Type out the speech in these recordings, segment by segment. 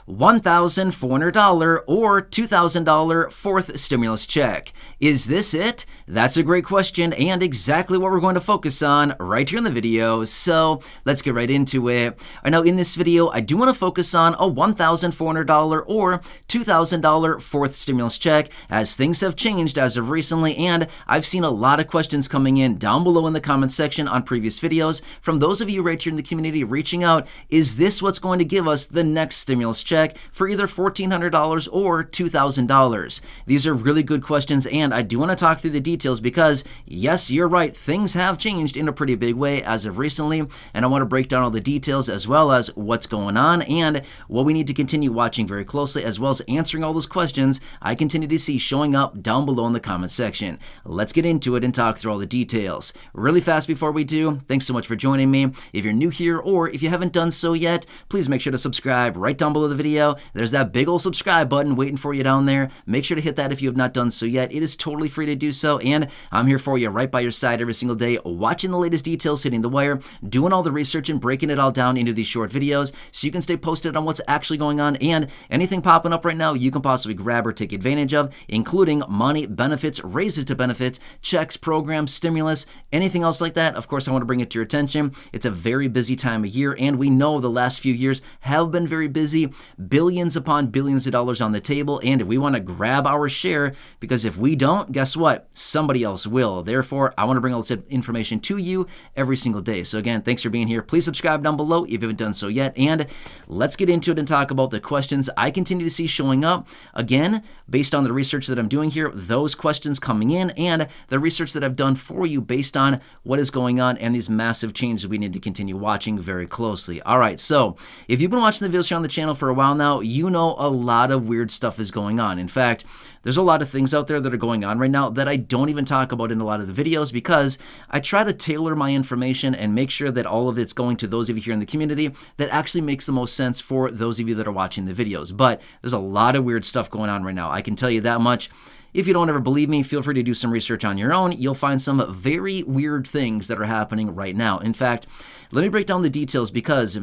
$1,400 or $2,000 fourth stimulus check. Is this it? That's a great question and exactly what we're going to focus on right here in the video. So let's get right into it. Now in this video, I do want to focus on a $1,400 or $2,000 fourth stimulus check, as things have changed as of recently, and I've seen a lot of questions coming in down below in the comments section on previous videos from those of you right here in the community reaching out. Is this what's going to give us the next stimulus check for either $1,400 or $2,000? These are really good questions, and I do want to talk through the details because, yes, you're right, things have changed in a pretty big way as of recently, and I want to break down all the details as well as what's going on and what we need to continue watching very closely, as well as answering all those questions I continue to see showing up down below in the comments section. Let's get into it and talk through all the details. Really fast before we do, thanks so much for joining me. If you're new here or if you haven't done so yet, please make sure to subscribe right down below the video. There's that big old subscribe button waiting for you down there. Make sure to hit that if you have not done so yet. It is totally free to do so, and I'm here for you right by your side every single day, watching the latest details hitting the wire, doing all the research and breaking it all down into these short videos so you can stay posted on what's actually going on, and anything popping up right now you can possibly grab or take advantage of, including money, benefits, raises to benefits, checks, programs, stimulus, anything else like that. Of course, I want to bring it to your attention. It's a very busy time of year, and we know the last few years have been very busy. Billions upon billions of dollars on the table, and we want to grab our share, because if we don't, guess what? Somebody else will. Therefore, I want to bring all this information to you every single day. So again, thanks for being here. Please subscribe down below if you haven't done so yet, and let's get into it and talk about the questions I continue to see showing up. Again, based on the research that I'm doing here, those questions coming in, and the research that I've done for you based on what is going on and these massive changes we need to continue watching very closely. All right, so if you've been watching the videos here on the channel for a while now, you know a lot of weird stuff is going on. In fact, there's a lot of things out there that are going on right now that I don't even talk about in a lot of the videos, because I try to tailor my information and make sure that all of it's going to those of you here in the community that actually makes the most sense for those of you that are watching the videos. But there's a lot of weird stuff going on right now. I can tell you that much. If you don't ever believe me, feel free to do some research on your own. You'll find some very weird things that are happening right now. In fact, let me break down the details, because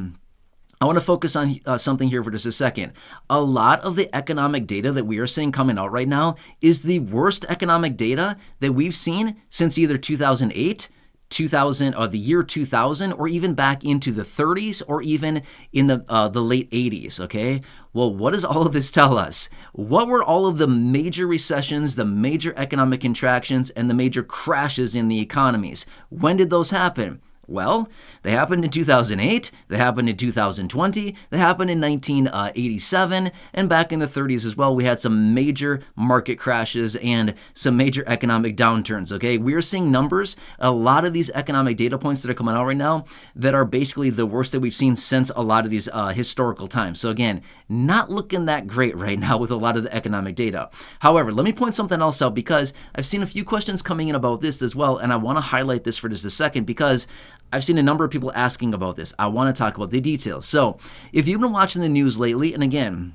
I want to focus on something here for just a second. A lot of the economic data that we are seeing coming out right now is the worst economic data that we've seen since either 2008, the year 2000, or even back into the 30s, or even in the late 80s, okay? Well, what does all of this tell us? What were all of the major recessions, the major economic contractions, and the major crashes in the economies? When did those happen? Well, they happened in 2008, they happened in 2020, they happened in 1987, and back in the 30s as well, we had some major market crashes and some major economic downturns, okay? We're seeing numbers, a lot of these economic data points that are coming out right now that are basically the worst that we've seen since a lot of these historical times. So again, not looking that great right now with a lot of the economic data. However, let me point something else out, because I've seen a few questions coming in about this as well, and I want to highlight this for just a second, because I've seen a number of people asking about this. I want to talk about the details. So if you've been watching the news lately, and again,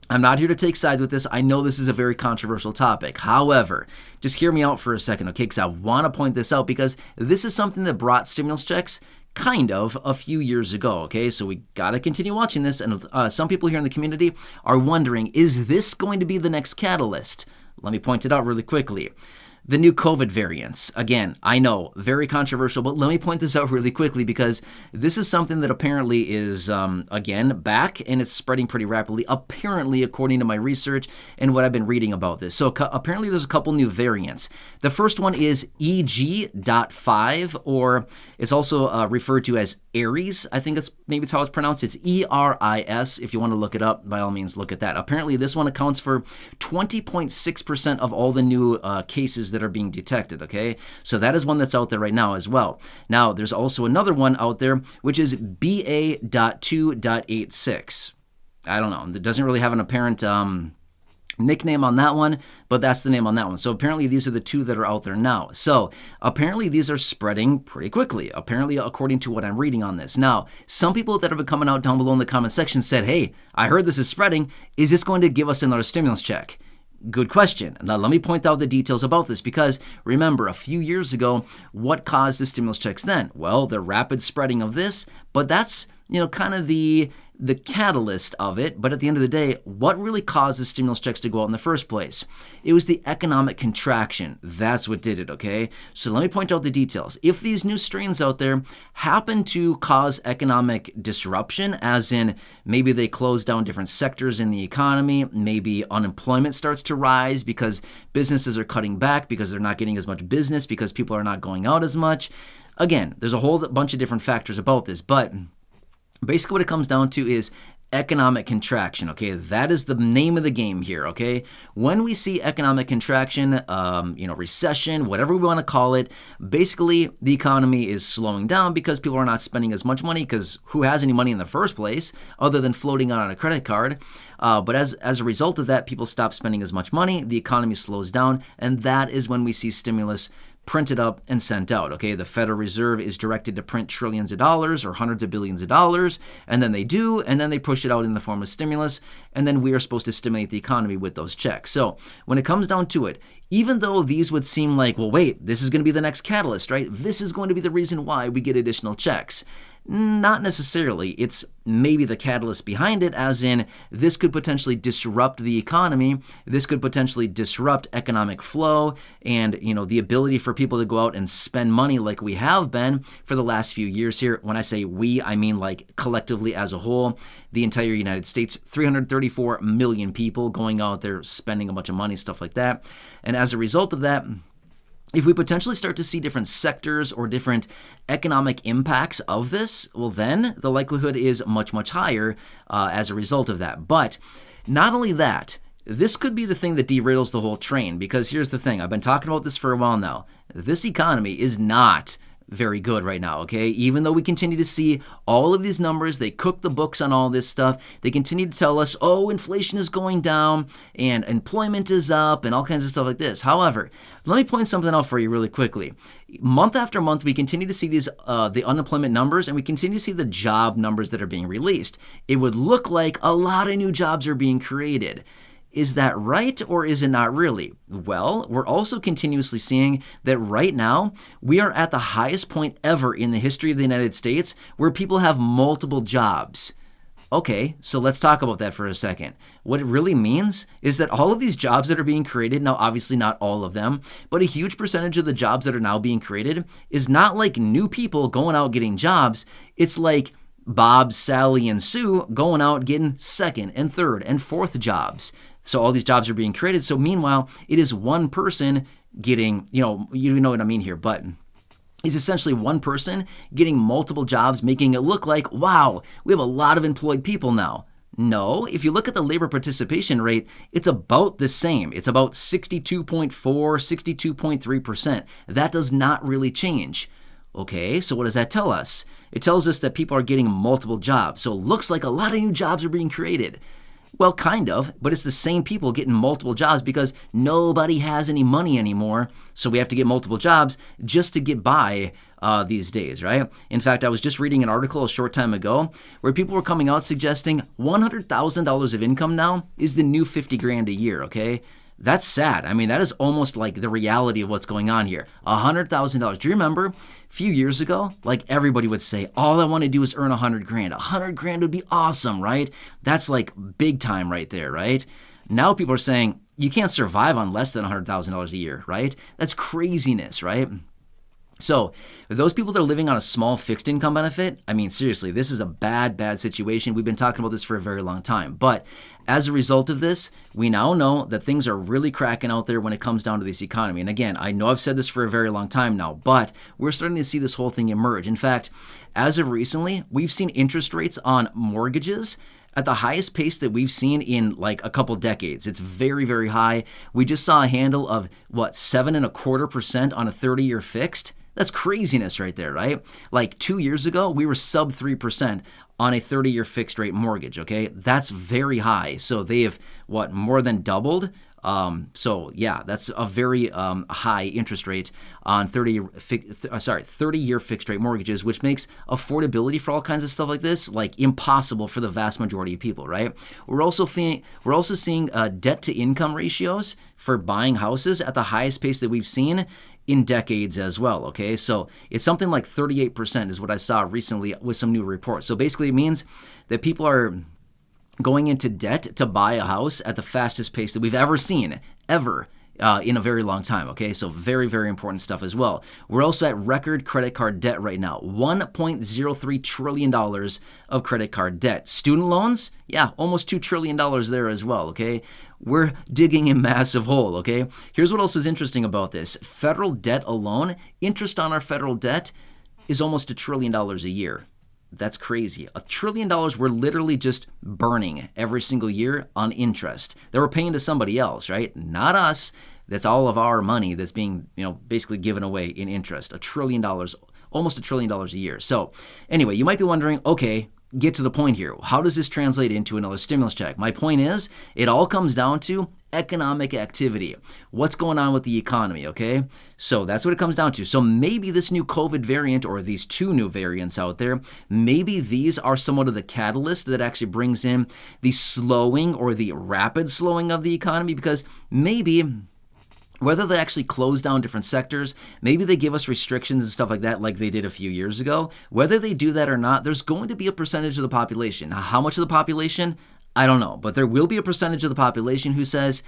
I'm not here to take sides with this. I know this is a very controversial topic. However, just hear me out for a second, okay? Because I want to point this out, because this is something that brought stimulus checks kind of a few years ago, okay? So we got to continue watching this, and some people here in the community are wondering, is this going to be the next catalyst? Let me point it out really quickly. The new COVID variants. Again, I know, very controversial, but let me point this out really quickly, because this is something that apparently is, again, back, and it's spreading pretty rapidly, apparently, according to my research and what I've been reading about this. So apparently there's a couple new variants. The first one is EG.5, or it's also referred to as Aries. I think maybe it's how it's pronounced. It's ERIS. If you want to look it up, by all means, look at that. Apparently this one accounts for 20.6% of all the new cases that are being detected, okay? So that is one that's out there right now as well. Now, there's also another one out there, which is BA.2.86. I don't know. It doesn't really have an apparent nickname on that one, but that's the name on that one. So apparently these are the two that are out there now. So apparently these are spreading pretty quickly, apparently according to what I'm reading on this. Now, some people that have been coming out down below in the comment section said, hey, I heard this is spreading. Is this going to give us another stimulus check? Good question. Now, let me point out the details about this, because remember, a few years ago, what caused the stimulus checks then? Well, the rapid spreading of this, but that's, kind of the the catalyst of it, but at the end of the day, what really caused the stimulus checks to go out in the first place? It was the economic contraction. That's what did it, okay? So let me point out the details. If these new strains out there happen to cause economic disruption, as in maybe they close down different sectors in the economy, maybe unemployment starts to rise because businesses are cutting back because they're not getting as much business because people are not going out as much. Again, there's a whole bunch of different factors about this, but basically what it comes down to is economic contraction, okay? That is the name of the game here, okay? When we see economic contraction, recession, whatever we want to call it, basically the economy is slowing down because people are not spending as much money, because who has any money in the first place other than floating on a credit card? But as a result of that, people stop spending as much money, the economy slows down, and that is when we see stimulus printed up and sent out, okay? The Federal Reserve is directed to print trillions of dollars or hundreds of billions of dollars, and then they do, and then they push it out in the form of stimulus, and then we are supposed to stimulate the economy with those checks. So when it comes down to it, even though these would seem like, well, wait, this is going to be the next catalyst, right? This is going to be the reason why we get additional checks. Not necessarily. It's maybe the catalyst behind it, as in this could potentially disrupt the economy. This could potentially disrupt economic flow and, the ability for people to go out and spend money like we have been for the last few years here. When I say we, I mean like collectively as a whole, the entire United States, 334 million people going out there spending a bunch of money, stuff like that. And as a result of that, if we potentially start to see different sectors or different economic impacts of this, well, then the likelihood is much, much higher as a result of that. But not only that, this could be the thing that derails the whole train, because here's the thing. I've been talking about this for a while now. This economy is not very good right now, okay? Even though we continue to see all of these numbers, they cook the books on all this stuff. They continue to tell us, oh, inflation is going down and employment is up and all kinds of stuff like this. However, let me point something out for you really quickly. Month after month, we continue to see these the unemployment numbers, and we continue to see the job numbers that are being released. It would look like a lot of new jobs are being created. Is that right, or is it not really? Well, we're also continuously seeing that right now we are at the highest point ever in the history of the United States where people have multiple jobs. Okay, so let's talk about that for a second. What it really means is that all of these jobs that are being created, now obviously not all of them, but a huge percentage of the jobs that are now being created is not like new people going out getting jobs. It's like Bob, Sally, and Sue going out getting second and third and fourth jobs. So all these jobs are being created. So meanwhile, it is one person getting, you know what I mean here, but it's essentially one person getting multiple jobs, making it look like, wow, we have a lot of employed people now. No, if you look at the labor participation rate, it's about the same. It's about 62.4, 62.3%. That does not really change. Okay, so what does that tell us? It tells us that people are getting multiple jobs. So it looks like a lot of new jobs are being created. Well, kind of, but it's the same people getting multiple jobs because nobody has any money anymore. So we have to get multiple jobs just to get by these days, right? In fact, I was just reading an article a short time ago where people were coming out suggesting $100,000 of income now is the new 50 grand a year, okay? That's sad. I mean, that is almost like the reality of what's going on here. $100,000. Do you remember a few years ago, like everybody would say, all I want to do is earn 100 grand. 100 grand would be awesome, right? That's like big time right there, right? Now people are saying you can't survive on less than $100,000 a year, right? That's craziness, right? So those people that are living on a small fixed income benefit, I mean, seriously, this is a bad situation. We've been talking about this for a very long time. But as a result of this, we now know that things are really cracking out there when it comes down to this economy. And again, I know I've said this for a very long time now, but we're starting to see this whole thing emerge. In fact, as of recently, we've seen interest rates on mortgages at the highest pace that we've seen in like a couple decades. It's very, very high. We just saw a handle of 7.25% on a 30-year fixed. That's craziness right there, right? Like 2 years ago, we were sub 3% on a 30-year fixed rate mortgage, okay? That's very high. So they have, more than doubled? So yeah, that's a very high interest rate on 30-year fixed rate mortgages, which makes affordability for all kinds of stuff like this like impossible for the vast majority of people, right? We're also seeing debt to income ratios for buying houses at the highest pace that we've seen in decades as well, okay? So it's something like 38% is what I saw recently with some new reports. So basically it means that people are going into debt to buy a house at the fastest pace that we've ever seen, ever. In a very long time, okay? So very, very important stuff as well. We're also at record credit card debt right now, $1.03 trillion of credit card debt. Student loans, yeah, almost $2 trillion there as well, okay? We're digging a massive hole, okay? Here's what else is interesting about this. Federal debt alone, interest on our federal debt is almost $1 trillion a year. That's crazy. $1 trillion we're literally just burning every single year on interest that we're paying to somebody else, right? Not us. That's all of our money that's being, basically given away in interest. $1 trillion, almost $1 trillion a year. So anyway, you might be wondering, okay, get to the point here. How does this translate into another stimulus check? My point is, it all comes down to economic activity. What's going on with the economy, okay? So that's what it comes down to. So maybe this new COVID variant or these two new variants out there, maybe these are somewhat of the catalyst that actually brings in the slowing or the rapid slowing of the economy, because maybe whether they actually close down different sectors, maybe they give us restrictions and stuff like that like they did a few years ago. Whether they do that or not, there's going to be a percentage of the population. Now, how much of the population? I don't know, but there will be a percentage of the population who says,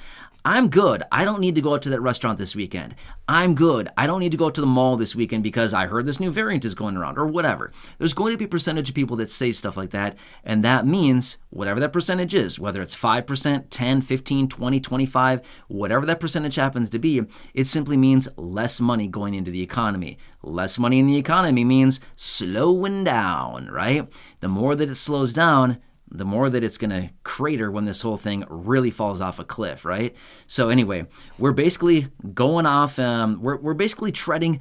I'm good. I don't need to go out to that restaurant this weekend. I'm good. I don't need to go out to the mall this weekend because I heard this new variant is going around or whatever. There's going to be a percentage of people that say stuff like that, and that means whatever that percentage is, whether it's 5%, 10, 15, 20, 25, whatever that percentage happens to be, it simply means less money going into the economy. Less money in the economy means slowing down, right? The more that it slows down, the more that it's going to crater when this whole thing really falls off a cliff, right? So anyway, we're basically going off, we're basically treading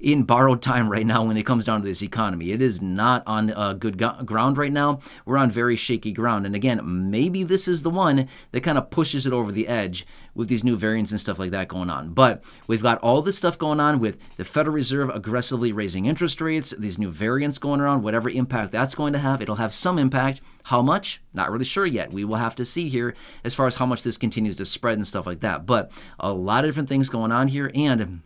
in borrowed time right now when it comes down to this economy. It is not on good ground right now. We're on very shaky ground. And again, maybe this is the one that kind of pushes it over the edge with these new variants and stuff like that going on. But we've got all this stuff going on with the Federal Reserve aggressively raising interest rates, these new variants going around, whatever impact that's going to have, it'll have some impact. How much? Not really sure yet. We will have to see here as far as how much this continues to spread and stuff like that. But a lot of different things going on here, and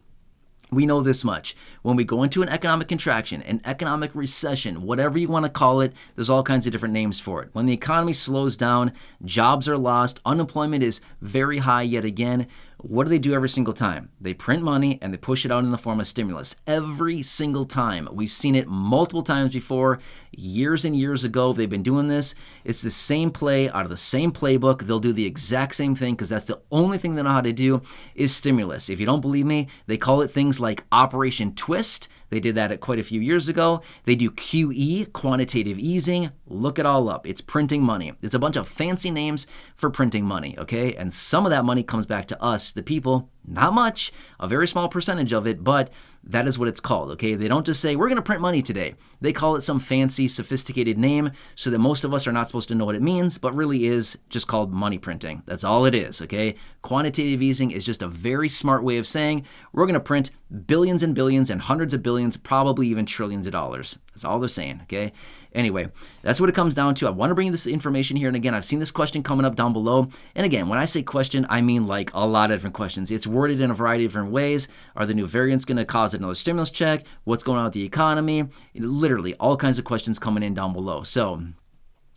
we know this much. When we go into an economic contraction, an economic recession, whatever you want to call it, there's all kinds of different names for it. When the economy slows down, jobs are lost, unemployment is very high yet again, what do they do every single time? They print money and they push it out in the form of stimulus. Every single time. We've seen it multiple times before. Years and years ago, they've been doing this. It's the same play out of the same playbook. They'll do the exact same thing because that's the only thing they know how to do is stimulus. If you don't believe me, they call it things like Operation Twist. They did that quite a few years ago. They do QE, quantitative easing. Look it all up. It's printing money. It's a bunch of fancy names for printing money, okay? And some of that money comes back to us, the people. Not much, a very small percentage of it, but that is what it's called, okay? They don't just say, we're going to print money today. They call it some fancy, sophisticated name so that most of us are not supposed to know what it means, but really is just called money printing. That's all it is, okay? Quantitative easing is just a very smart way of saying we're going to print billions and billions and hundreds of billions, probably even trillions of dollars. That's all they're saying, okay? Anyway, that's what it comes down to. I want to bring you this information here. And again, I've seen this question coming up down below. And again, when I say question, I mean like a lot of different questions. It's worded in a variety of different ways. Are the new variants going to cause another stimulus check? What's going on with the economy? Literally all kinds of questions coming in down below. So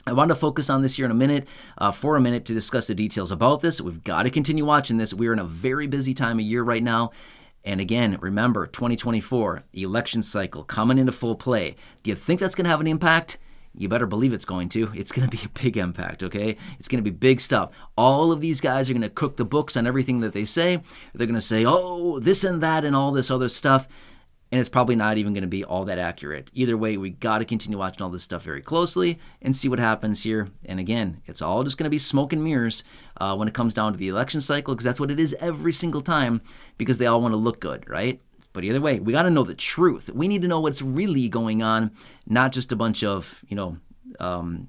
I want to focus on this here in a minute, for a minute to discuss the details about this. We've got to continue watching this. We're in a very busy time of year right now. And again, remember, 2024, election cycle coming into full play. Do you think that's going to have an impact? You better believe it's going to. It's going to be a big impact, okay? It's going to be big stuff. All of these guys are going to cook the books on everything that they say. They're going to say, oh, this and that and all this other stuff. And it's probably not even going to be all that accurate. Either way, we got to continue watching all this stuff very closely and see what happens here. And again, it's all just going to be smoke and mirrors when it comes down to the election cycle, because that's what it is every single time, because they all want to look good, right? But either way, we got to know the truth. We need to know what's really going on, not just a bunch of,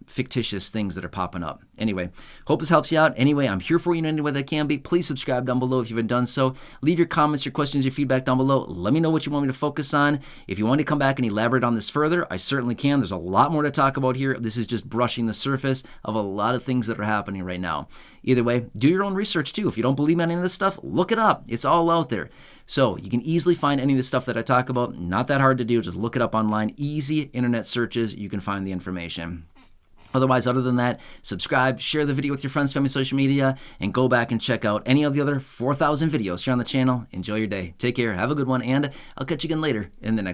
fictitious things that are popping up. anyway, hope this helps you out. Anyway, I'm here for you in any way that I can be. Please subscribe down below if you haven't done so. Leave your comments, your questions, your feedback down below. Let me know what you want me to focus on. If you want to come back and elaborate on this further, I certainly can. There's a lot more to talk about here. This is just brushing the surface of a lot of things that are happening right now. Either way, do your own research too. If you don't believe any of this stuff, look it up. It's all out there. So you can easily find any of the stuff that I talk about. Not that hard to do. Just look it up online. Easy internet searches. You can find the information. Otherwise, other than that, subscribe, share the video with your friends, family, social media, and go back and check out any of the other 4,000 videos here on the channel. Enjoy your day. Take care. Have a good one. And I'll catch you again later in the next